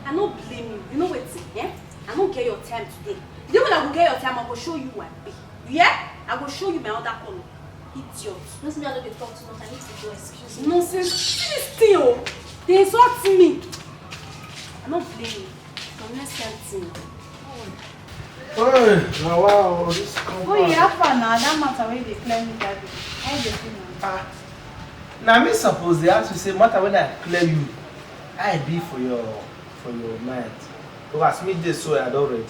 I don't blame you. You know what? Eh? I don't get your time today. Then when I will get your time, I will show you what be. Yeah? I will show you my other color. Idiot. Don't me I don't talk too much. I need to go. Excuse me. Nonsense. This thing, they insult me. I don't blame you. I'm not something. Oh, wow, this compound. Oh, yeah, now that matter where they clear me that day. How they feel now? Now me suppose they have to say matter when I clear you, I be for your mind. Because me this so I don't ready.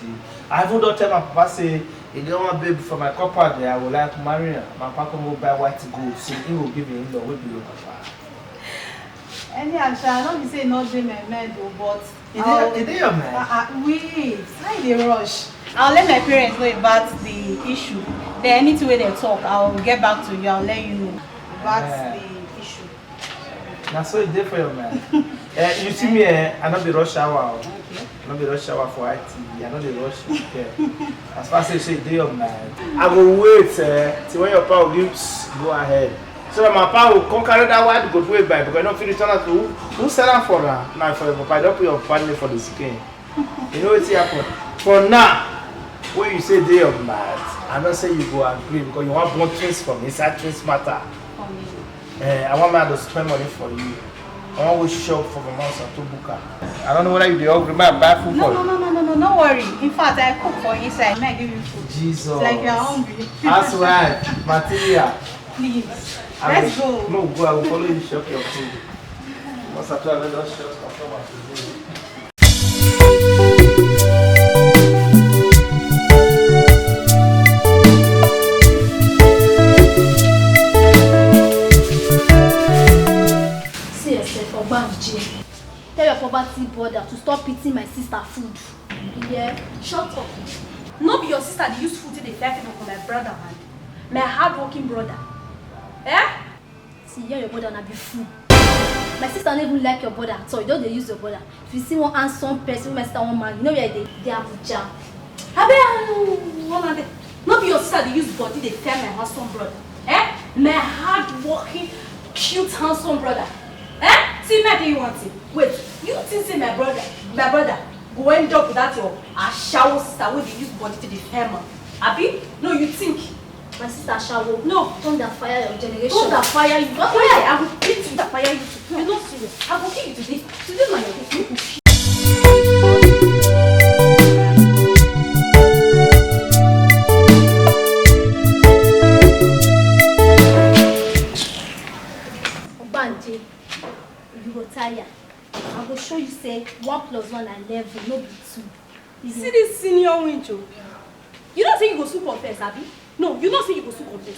I even don't tell my papa say if they want baby for my couple there, I would like marry her. My papa will buy white gold, so he will give me in-law will be your papa. Anyhow, I don't be say not do my mind though, but Is it your man? wait, why they rush? I'll let my parents know about the issue. Then anything where they talk, I'll get back to you. I'll let you know about the issue. Now so it's there for your man. You see me, I not be rush hour. Okay. I not be rush hour for IT. I not be rush. Okay. As far as you say day of man, I will wait till when your power gives go ahead. So that my power will conquer that wide good way by because I don't feel return to who sell that for her. Now for your papa, I don't put your family for the skin. You know what's happened? For now. When you say day of math, I'm not saying you go agree because you want more twins from inside twins matter. I want me to spend money for you. I want to shop for my mouse and to book her. I don't know whether you be hungry, but buy food for you. No worry. In fact, I cook for you inside. I might give you food. Jesus. It's like you're hungry. That's right. Material. Please. Let's go. No, go. I will follow you shop your food. Once I try to let us shop my food. Tell your poverty brother to stop eating my sister food. Yeah, shut up. Not be your sister they use food to the fair people for my brother, man. My hardworking brother. Eh? See, yeah, your brother na be fool. My sister don't even like your brother at all. You don't they use your brother. If you see one handsome person, my sister one man, you know where they are Abuja. Not be your sister they use body they fair my handsome brother. Eh? My hardworking, cute, handsome brother. Eh? See me you want it. Wait, you think say my brother go end up without your shower sister where they use body to the family? Abi? No, you think? My sister shower. No. Thunder fire your generation. Thunder fire you. Fire. I will beat you. That fire you. You're not serious. I will kill you today. Today, man, you're Obanje, you go tire. I will show you say 1 + 1 and 11, no be 2. See this senior window. You don't think you go soon confess, Abi? No, you don't think you go soon confess.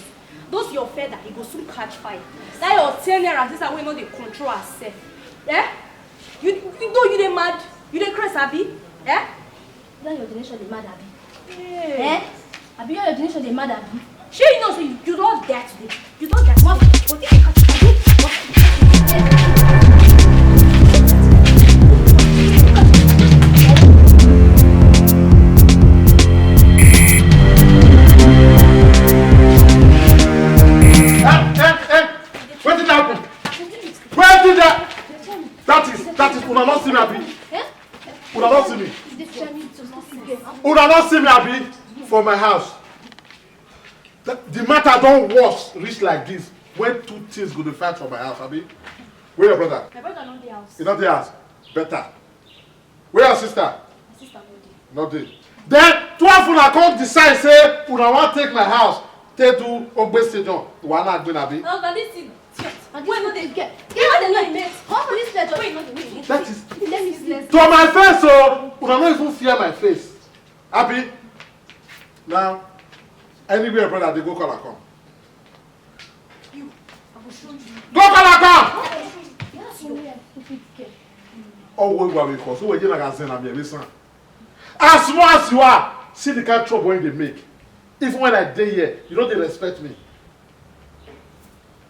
Those your feather, you go soon catch fire. That your 10 naira sister wey no dey control herself. Eh? You know you dey mad? You dey crazy, Abi? Eh? That your generation dey mad, Abi. Hey. Eh? Abi, your generation dey mad, Abi. Shey you know say you don't dare today. You don't dare. What? But if you catch Abi, What did happen? Where did that is una not see me, Abi. Una not see me. Una not see me, Abi, for my house. The matter don't worse reach like this when two things go to fight for my house, Abi. Where your brother? My brother not the house. He's not the house. Better. Where your sister? My sister not there. Not there. Then 12 una come decide say una want take my house. Take do Ogbe Stadium. Una not going, Abi. no, but this is And this one they get. Get the light, mate. Come to this lecture. Wait, not wait. That is Let me see. to my face, so una not even fear my face. Abi. Now, anywhere brother they go call her come. you. I will show you. Go call her come. Yes, you are stupid kid. Oh, we call. So we get like I say na me listen. As small as you are, see the kind of trouble when they make. Even when I dey here, you know they respect me.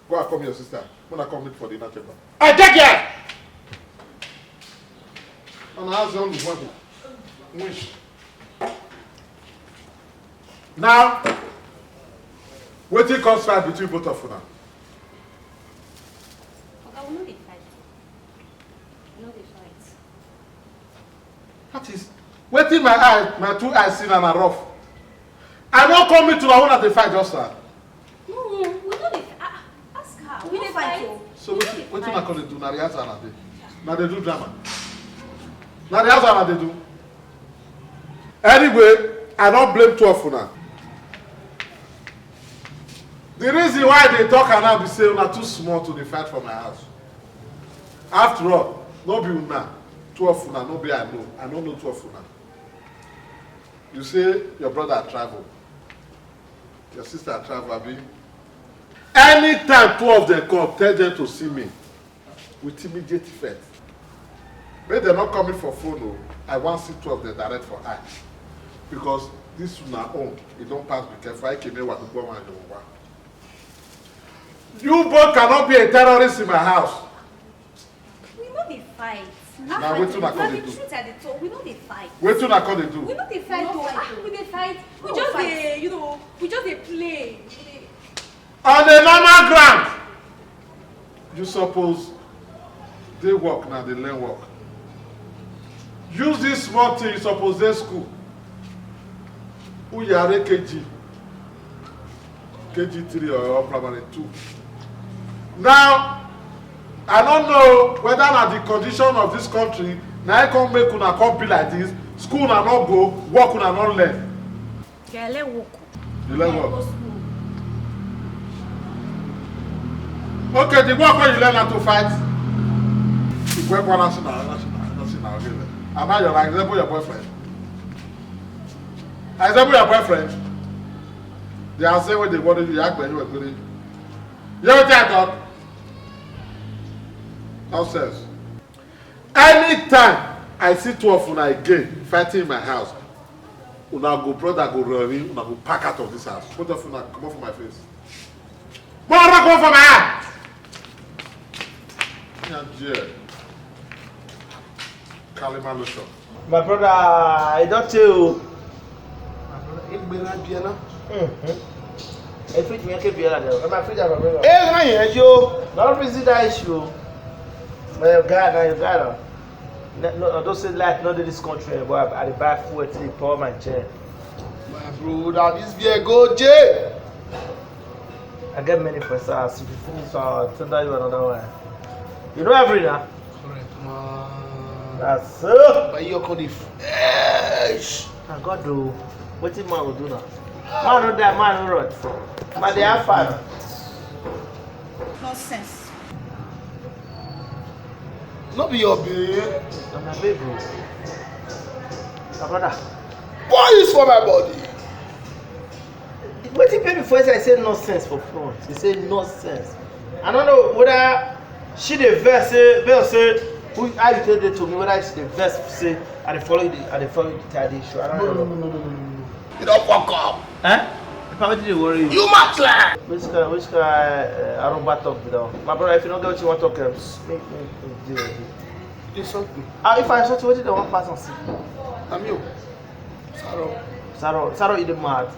Go and call me your sister. When I come meet for dinner chamber. I take care. And I ask you on the one. Wish. Now, wetin cause fight between both of una? Okay, we no dey fight. No dey fight. That is, waiting my two eyes seen and are rough. I don't come into the one at the fight just now. No, we don't ask her. We don't fight. So what I call it do? Now the answer na dey. Now they do drama. Now the answer na they do. Anyway, I don't blame 12 for now. The reason why they talk and now be say una too small to the fight for my house. After all, no be una 12 for now, no be I know. I don't know 12 for now. You say your brother travel, your sister travel, abi. Anytime 2 of them come, tell them to see me with immediate effect. Make them not coming for phone. No. I want to see 2 of them direct for eye. Because this is my own. You don't pass be careful. I came here with the bomb and the war. You both cannot be a terrorist in my house. We know they fight. Now wait till I call they do. We know they fight. Wait till I call they do. We know they fight. We they fight. We just they, you know, we just they play. On the normal ground, you suppose they work now, they learn work. Use this small thing, you suppose they school. Who are KG3 or primary 2. Now, I don't know whether na the condition of this country, now I can't make una come be like this, school na not go, work una not learn. Yeah, let work. You learn work. Okay, the work where you learn how to fight. You go one national. Am I your example your boyfriend? Example your boyfriend. They are saying when they wanted you act when you were good. You know what I thought? Nonsense. Anytime I see 2 of una again fighting in my house, una go brother go running, una go pack out of this house. Both of una come off my face. Come off from my hand. Yeah. Kalima Lotion. My brother, I don't tell you. My brother, it's been a piano. If it make a beer, I'm afraid I'm a hey, you don't visit that issue. But you got no, don't say like not in this country, but I buy food to the poor man chair. My brother, this beer go jail. I get many for us. If you finish, I'll tell you another one. You know every now? Correct, man. That's so. But you're called if. Thank God, do. What did man will do now? Man, no that man, no rot. Man, they have fun. Nonsense. Not be your babe. I'm a baby. My brother. What is for my body? What did people first say nonsense for front? They say nonsense. I don't know whether she the verse say, Bill say, who I tell it to me whether it's the verse say, I follow the tidy show. I don't know. No. You don't fuck up. Huh? What did you worry? You must lie. Which guy? I don't back talk now. My brother, if you don't get what you want to talk, make deal with it. Insult me. If I insult you, what did the one person see? I'm you. Saro, you the mad.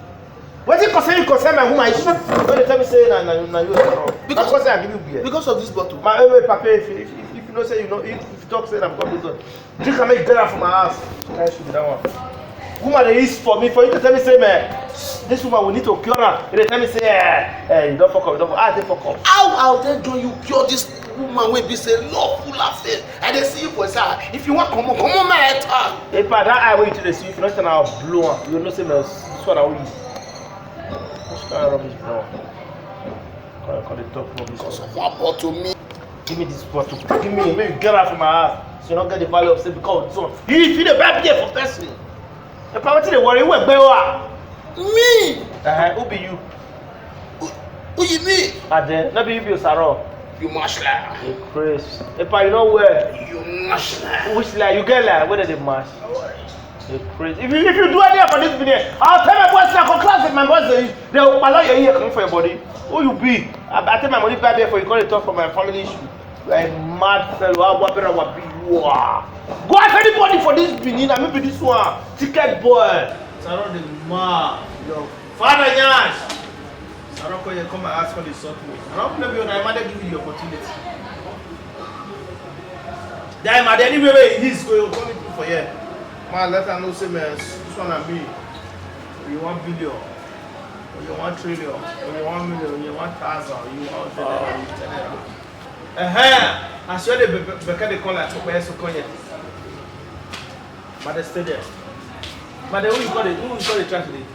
What is concern my woman? You should not tell me say na you Saro. Because I give you beer. Because of this bottle. My papa, if you know say you know, if you talk say I'm coming to drink and make dinner from my house. I should be that one. Woman they is for me, for you to tell me say man, this woman we need to cure her. They tell me say you don't fuck up, you don't fuck up. They fuck up. How then do you cure this woman wey be say love full of face? I dey see you for sir. If you want come on my head. If that eye wey you to see, if you not turn out blow am, you know say this one I will use. Which kind of rubbish now? Call the top rubbish. Because of one bottle me. Give me this bottle. Give me, maybe get out from my house. So you don't get the value of say because of this one. If you the buy beer for person. The poverty they worry, who be Me? Who be you? Who you mean? Ade, not be you be Saro. You must lie. You crazy. If you know where? You must lie. Which lie? You get lie. Where did they mash? You crazy. If you do anything for this video, I'll tell my boys to come class with my boys. They will allow your ear come for your body. Who you be? I take my money back there for you. Call it talk for my family issue. Like mad fellow. What be you? Go ask anybody for this Benin. I maybe this one. Ticket boy. Saro the man. Your father Yash. Saro come and ask for the sort me. I don't know if I might give you the opportunity. Then anyway he is going to come for here. Man, let her know, say, man, this one and me. You want billion, or you want trillion, or you want million, or you want thousand, or you want I swear they call like so call but they stay there. But who you call the translate?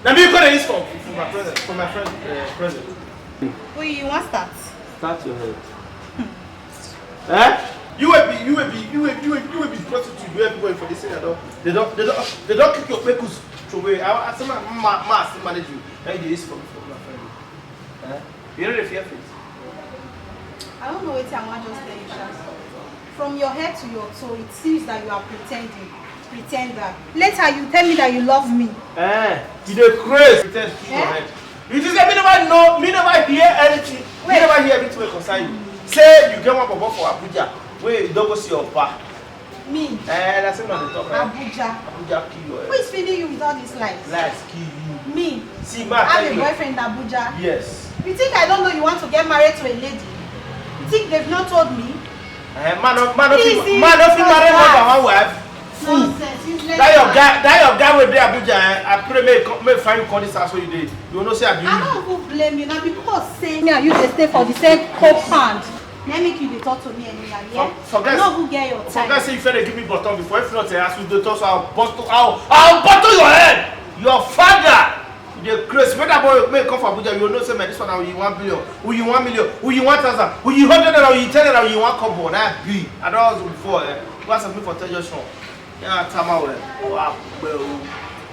Now me call this for my friend president. Wait, you want start? Start your head. Eh? You will be prostitute. You everybody for this thing. They don't kick your pekus away. I say my manage you. Hey, this for my friend. Eh? You know the fear face. I don't know what I want to just tell you, Shaz. From your head to your toe, it seems that you are pretending. Pretender. Later, you tell me that you love me. You the crazy. Pretend to your head. You just say me never know, me never hear anything. Me never hear anything will concern you. Say you get one bobo for Abuja. Wait, don't go see your pa. Me? That's not the talk. Abuja. Abuja kill you. Who is feeding you with all these lies? Lies kill you. Me? See, ma, I have a boyfriend in Abuja. Yes. You think I don't know you want to get married to a lady? You think they've not told me? Man, if you marry one wife. Nonsense. That your guy with the Abuja. I pray may find you call this house where you did. You will not say I do. I don't even blame you now because say me and you they stay for the same compound. Let me you they talk to me anyway. Yeah. Forget. No who get your time. Forget say you finna give me bottom before if not ask you to talk so I'll bottle your head. Your father. The crazy. When that boy may come from Abuja, you will know say man this one now you 1 billion, who you 1 million, who you 1,000, who you 100 or you 10 or you want couple. That be. I don't know before. You ask me for tell your show. Yeah, time out. Wow,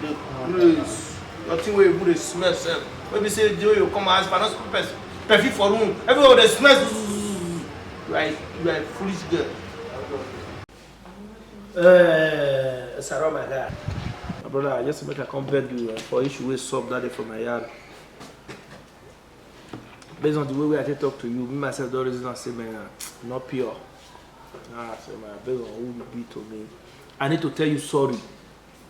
the craze. Your thing where you put the smell self. Maybe say you come and ask for not perfume for room. Everywhere the smell. You are a foolish girl. Sarah, my guy. My brother, I just make a come beg you for issue with sub that day from my yard. Based on the way I talk to you, me myself don't reason and say man, not pure. Nah, say man, based on who you be to me. I need to tell you sorry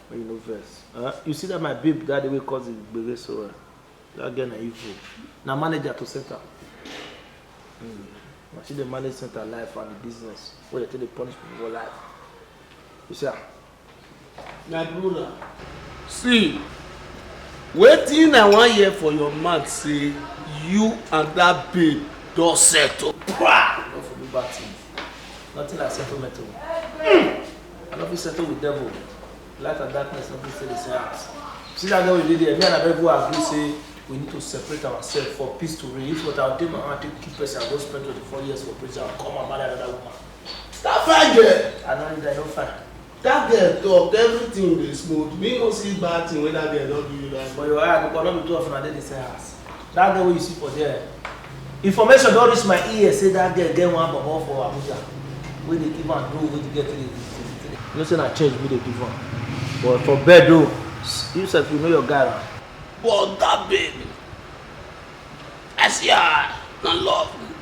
when you know verse. You see that my babe that the way cause it big so that girl na evil. Now manager to center. I see the manage center life and the business where they take the punish people for life. You see? My brother, see, waiting I 1 year for your mouth say you and that babe don't settle. Don't forget bad things. Nothing like settlement. I don't feel settled with devil. Light and darkness, nothing stay the same house. See that girl we did there, me and Abel agree say we need to separate ourselves for peace to reign. If what I'll take my hand to keep person, I'll go spend 24 years for preacher, I'll come and marry another woman. That fine girl. I don't need that, no fine. That girl talk, everything dey smooth. Me no see bad thing when that girl don't do you that. For your eye, because not be too often I did the same house. That girl you see for there. Information don't reach my ear, say that girl get one bubble for Abuja. Where they give and do, where they get to the you know, say I change me they give one. But for bed though, you said you know your guy. But that baby, I see her. Now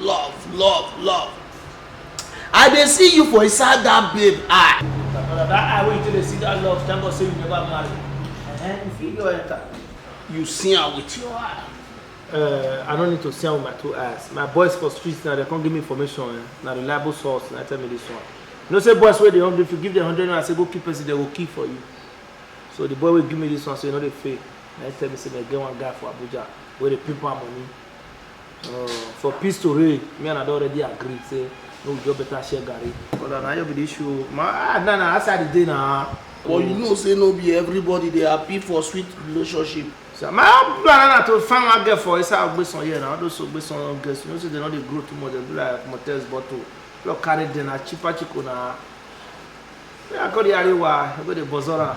love. I dey see you for inside that babe eye. That eye where you tell they see that love, thank God say you never marry. And if you go enter. You see her with your eye. I don't need to see her with my 2 eyes. My boys for streets now, they can't give me information. Now reliable source, and I tell me this one. You know, say boys where they 100, if you give them 100 and I say go keep person, they will keep for you. So the boy will give me this one, so you know they fake. And I tell me say they get one guy for Abuja where they pimp our money. For peace to reign, me and I already agree. Say no, we do better share Gary. But now you be the issue. Nah, outside the day now. But you know, say no be everybody they happy for sweet relationship. So my plan to find one girl for inside based on here now. Those so based on girls, you know, say they know they grow too much. They be like motels bottle. Look carry them na cheaper chico na. I got the Ariwa, I got the Bozora.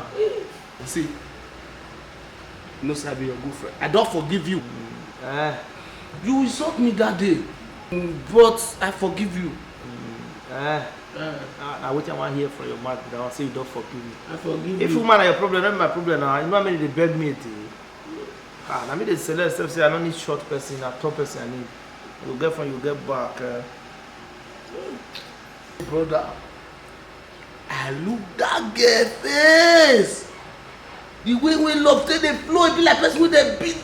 See, you know, say I be your good friend. I don't forgive you. You insult me that day, but I forgive you. I wait I want hear from your mouth, but I want say you don't forgive me. I forgive if you. If woman are your problem, not my problem now. You know how many they beg me to. I mean they select stuff say I don't need short person, a tall person I need. You get from you get back. Brother, I look that girl face. The way we love say they flow, it be like person with a beat.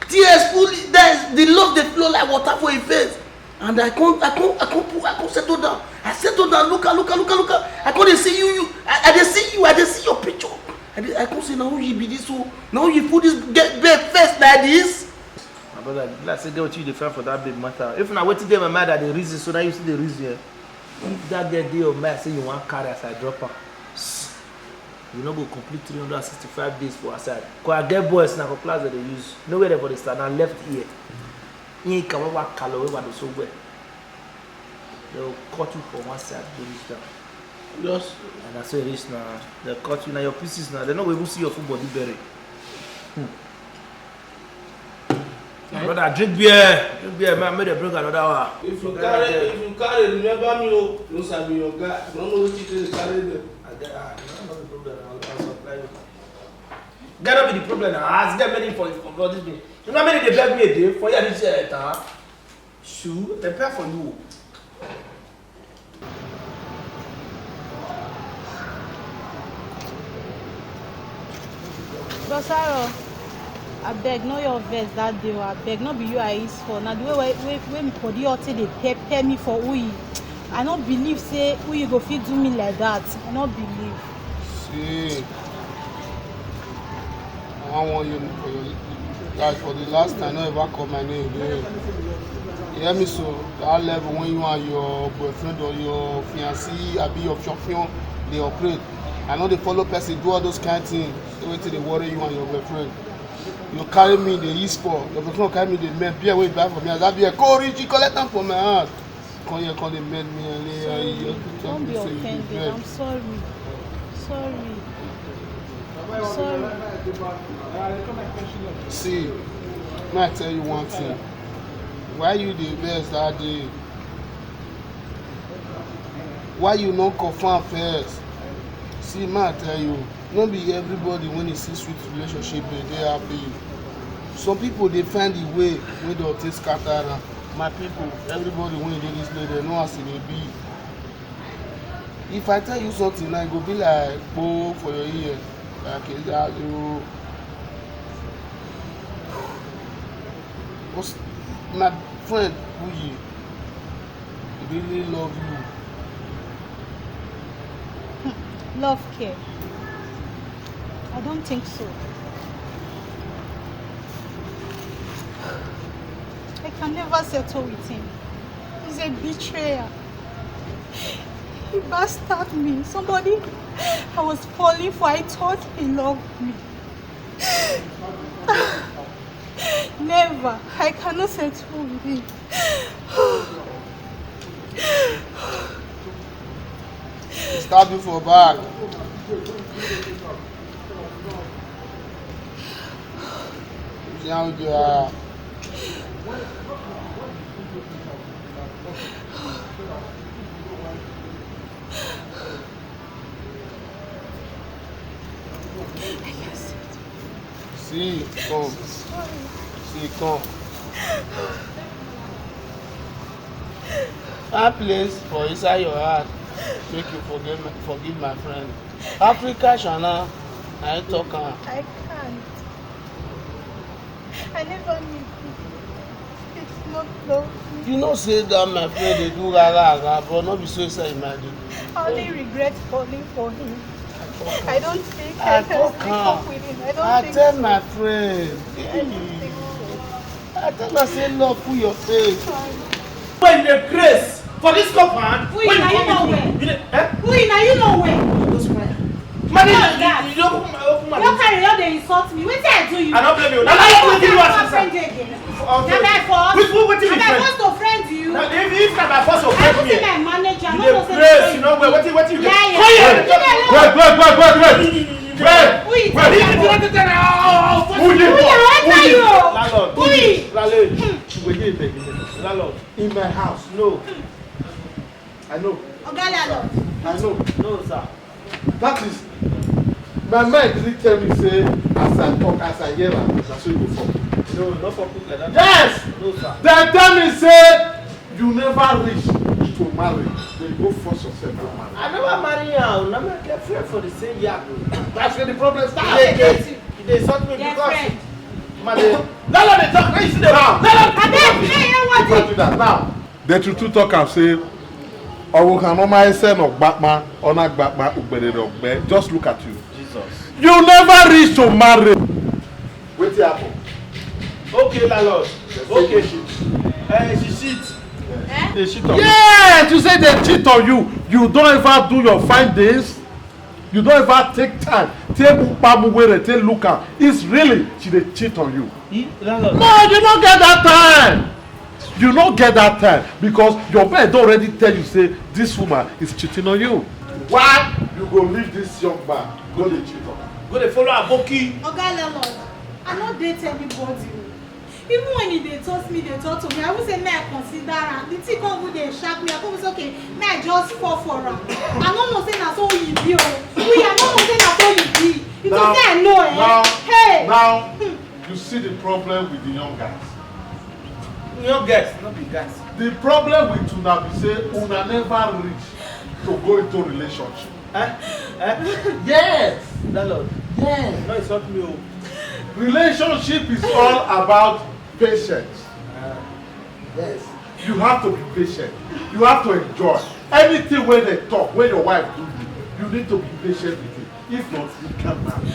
Tears full, the love they flow like water for your face. And I can't settle down. I settle down, look. I can't see you I dey see you, I dey see your picture. I come say now you be this so now you put this babe first like this. My brother, like say get what you defend for that big matter. If na wetin dey my mind that the reason, so now you see the reason. If that girl dey your mind say you want carry as I drop her, you no go complete 365 days for aside. Cause I get boys na for class that they use. Nowhere there for the start and left ear. You can work color over the so well. They will cut you from one side to reach down. Just And that's how it is now. They cut you now your pieces now. They no go even see your full body buried. Brother, drink beer, man. Make them bring another one. if you carry, remember me, oh, no sabi your guy. You don't know what you carry them. I get no the problem. I'll supply you. Get up with the problem now. Ask them many for this thing. You know how many they beg me a day for you this year, shoe, they pay for you. Rosaro, abeg know your verse that day. Abeg no be you I is for. Now the way me body hot they pay me for who. I don't believe say who you go fit do me like that. I don't believe. See, I want you for your guys for the last time. I never call my name again. You hear me? So that level when you and your boyfriend or your fiancé, I be your champion, they operate. I know they follow person, do all those kind of things. They wait till they worry you and your boyfriend. You carry me, they use for. Your boyfriend carry me, they make beer way back for me. That beer, go reach, you collect them from my hand. Come here, come they make me and you Don't be offended. I'm sorry. Sorry. See, may I tell you one thing. Why you the best that day? Why you not confirm first? See, may I tell you, not be everybody when they see sweet relationship, they happy. Some people they find the way when they take scatter. My people, everybody when they do this day, they know how they be. If I tell you something, I go be like, oh, for your ear. Like, is that you? My friend, Uyi, he really love you. Love care. I don't think so. I can never settle with him. He's a betrayer. He bastarded me. Somebody I was falling for, I thought he loved me. Never. I cannot settle with him. He stabbed you for back. See how you are. See, come. See, come. That place for inside your heart make you forgive my friend. Africa Shana, I talk am. I can't. I never knew. It's not love. You know say that my friend they do rara, but not be so inside imagine. I only regret falling for him. I don't think I I can stick talk up with him. I tell my friend. I tell her say love full your face. When the grace for this compound, Who is now you know where? Who is now you know where? Man, God. you don't open my Don't carry on, they insult me. Wetin I do you? I don't blame you. Now Now I what do you want to to friend say? you again. Now I force. What do you Now I friend? force to friend you. Now, if na my boss of I friend put me, in my manager. you No dey go say praise, you know what you get? Yeah, yeah. Come here. Leave me alone. Wait. Who is Wait, that? you don't tell me. Who you? Who you? I tell you. Landlord. Who is? Landlord. We give it. Landlord. In my house. No. I know. Oga Landlord. I know. No, sir. That is my mind really tell me say as I talk, as I hear am, na so you go fall. No, not for people like that. Yes! No, sir. They tell me say you never reach to marry. Then you go force yourself to marry. I never marry her. I never get friend for the same year. That's where the problem starts. They insult me Yes, because friend. Landlord dey talk. Now you see the Now. Abeg, hey, what If I do that now, the true talk am say Or we can normally send of Batman or not Batman Ubere. Just look at you. Jesus. You never reach to marry. Wait here happen. Okay, landlord. Okay. She cheat. They cheat on me. Yes, you say they cheat on you. You don't ever do your findings. You don't ever take time. Take look at. It's really she they cheat on you. Landlord. No, you don't get that time. You don't get that time because your bed already tell you say this woman is cheating on you. Why you go leave this young man go dey cheat on her? Go dey follow Aboki. Oga landlord, I no date anybody. Even when they toast me, they talk to me, I would say, may I consider her. The thing come with they shock me. I come say, okay, may I just fall for her. I don't know say that's all you do. We are not saying that's all you do. You don't say I know, eh? Now, you see the problem with the young guys. Young guys, not big guys. The problem with una be say una never reach to go into relationship. Yes. Landlord. Yes. No, it's not me. Relationship is all about patience. Yes. You have to be patient. You have to enjoy. Anything when they talk, when your wife do you need to be patient with it. If not, you can't marry.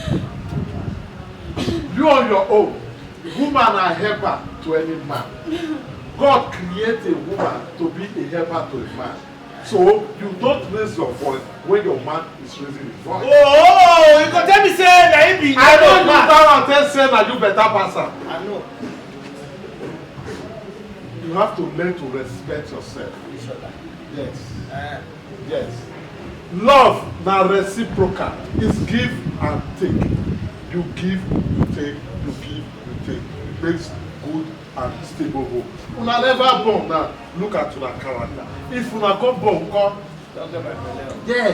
You on your own. Woman are helper to any man. God created a woman to be a helper to a man. So you don't raise your voice when your man is raising his voice. Oh, you can tell me say na him be. I don't use that and tell say na you better person. I know. You have to learn to respect yourself. Yes. Yes. Love na reciprocal. It's give and take. You give, you take, you give, you take. It makes good and stable home. Una never born now. Look at your character. If una come born, come. Don't get my friend. Yes.